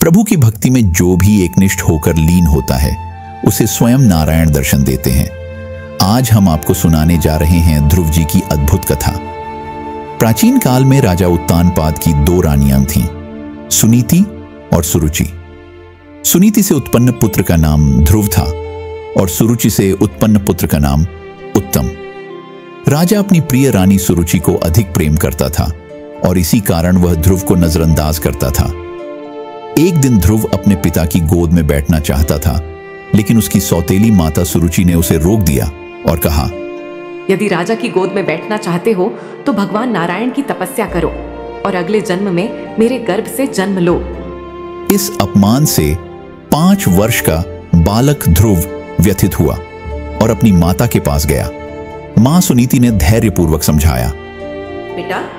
प्रभु की भक्ति में जो भी एकनिष्ठ होकर लीन होता है उसे स्वयं नारायण दर्शन देते हैं। आज हम आपको सुनाने जा रहे हैं ध्रुव जी की अद्भुत कथा। प्राचीन काल में राजा उत्तानपाद की दो रानियां थीं, सुनीति और सुरुचि। सुनीति से उत्पन्न पुत्र का नाम ध्रुव था और सुरुचि से उत्पन्न पुत्र का नाम उत्तम। राजा अपनी प्रिय रानी सुरुचि को अधिक प्रेम करता था और इसी कारण वह ध्रुव को नजरअंदाज करता था। एक दिन ध्रुव अपने पिता की गोद में बैठना चाहता था, लेकिन उसकी सौतेली माता सुरुचि ने उसे रोक दिया और कहा, यदि राजा की गोद में बैठना चाहते हो तो भगवान नारायण की तपस्या करो और अगले जन्म में मेरे गर्भ से जन्म लो। इस अपमान से 5 वर्ष का बालक ध्रुव व्यथित हुआ और अपनी माता के पास गया। मां सुनीति ने धैर्यपूर्वक समझाया, बेटा,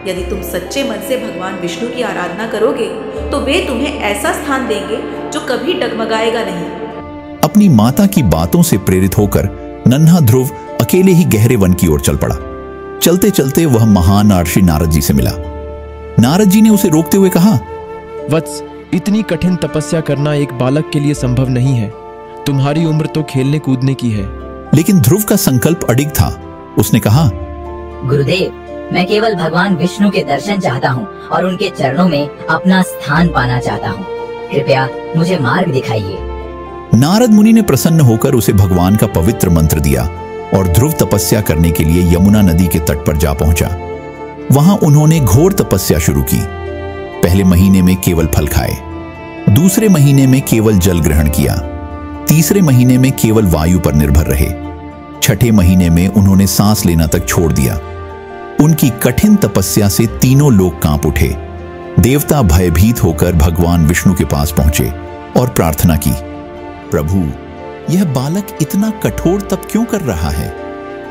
यदि तुम सच्चे मन से भगवान विष्णु की आराधना करोगे तो वे तुम्हें ऐसा स्थान देंगे जो कभी डगमगाएगा नहीं। अपनी माता की बातों से प्रेरित होकर नन्हा ध्रुव अकेले ही गहरे वन की ओर चल पड़ा। चलते चलते वह महान ऋषि नारद जी से मिला। नारद जी ने उसे रोकते हुए कहा, वत्स, इतनी कठिन तपस्या करना एक बालक के लिए संभव नहीं है। तुम्हारी उम्र तो खेलने कूदने की है। लेकिन ध्रुव का संकल्प अडिग था। उसने कहा, गुरुदेव, मैं केवल भगवान विष्णु के दर्शन चाहता हूँ और उनके चरणों में अपना स्थान पाना चाहता हूँ। कृपया मुझे मार्ग दिखाइए। नारद मुनि ने प्रसन्न होकर उसे भगवान का पवित्र मंत्र दिया और ध्रुव तपस्या करने के लिए यमुना नदी के तट पर जा पहुंचा। वहां उन्होंने घोर तपस्या शुरू की। पहले महीने में केवल फल खाए, दूसरे महीने में केवल जल ग्रहण किया, तीसरे महीने में केवल वायु पर निर्भर रहे, छठे महीने में उन्होंने सांस लेना तक छोड़ दिया। उनकी कठिन तपस्या से तीनों लोग कांप उठे। देवता भयभीत होकर भगवान विष्णु के पास पहुंचे और प्रार्थना की, प्रभु, यह बालक इतना कठोर तप क्यों कर रहा है?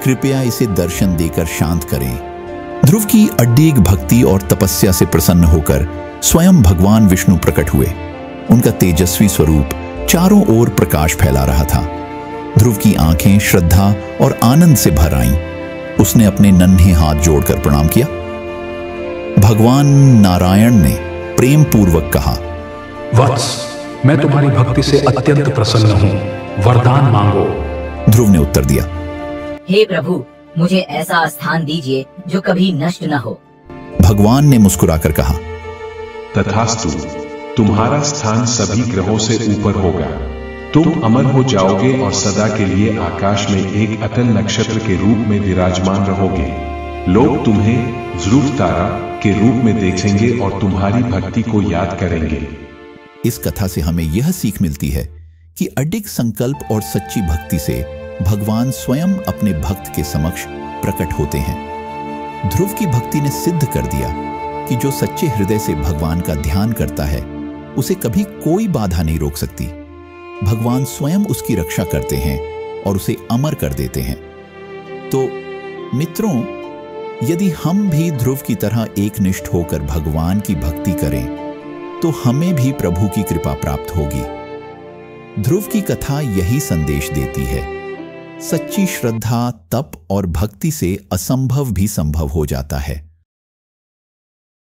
कृपया इसे दर्शन देकर शांत करें। ध्रुव की अडिग भक्ति और तपस्या से प्रसन्न होकर स्वयं भगवान विष्णु प्रकट हुए। उनका तेजस्वी स्वरूप चारों ओर प्रकाश फैला रहा था। ध्रुव की आंखें श्रद्धा और आनंद से भर आईं। उसने अपने नन्हे हाथ जोड़कर प्रणाम किया। भगवान नारायण ने प्रेम पूर्वक कहा, वत्स, मैं तुम्हारी भक्ति से अत्यंत प्रसन्न हूँ, वरदान मांगो। ध्रुव ने उत्तर दिया, हे प्रभु, मुझे ऐसा स्थान दीजिए जो कभी नष्ट न हो। भगवान ने मुस्कुराकर कहा, तथास्तु, तुम्हारा स्थान सभी ग्रहों से ऊपर होगा। तुम अमर हो जाओगे और सदा के लिए आकाश में एक अतल नक्षत्र के रूप में विराजमान रहोगे। लोग तुम्हें ध्रुव तारा के रूप में देखेंगे और तुम्हारी भक्ति को याद करेंगे। इस कथा से हमें यह सीख मिलती है कि अडिग संकल्प और सच्ची भक्ति से भगवान स्वयं अपने भक्त के समक्ष प्रकट होते हैं। ध्रुव की भक्ति ने सिद्ध कर दिया कि जो सच्चे हृदय से भगवान का ध्यान करता है उसे कभी कोई बाधा नहीं रोक सकती। भगवान स्वयं उसकी रक्षा करते हैं और उसे अमर कर देते हैं। तो मित्रों, यदि हम भी ध्रुव की तरह एकनिष्ठ होकर भगवान की भक्ति करें तो हमें भी प्रभु की कृपा प्राप्त होगी। ध्रुव की कथा यही संदेश देती है, सच्ची श्रद्धा, तप और भक्ति से असंभव भी संभव हो जाता है।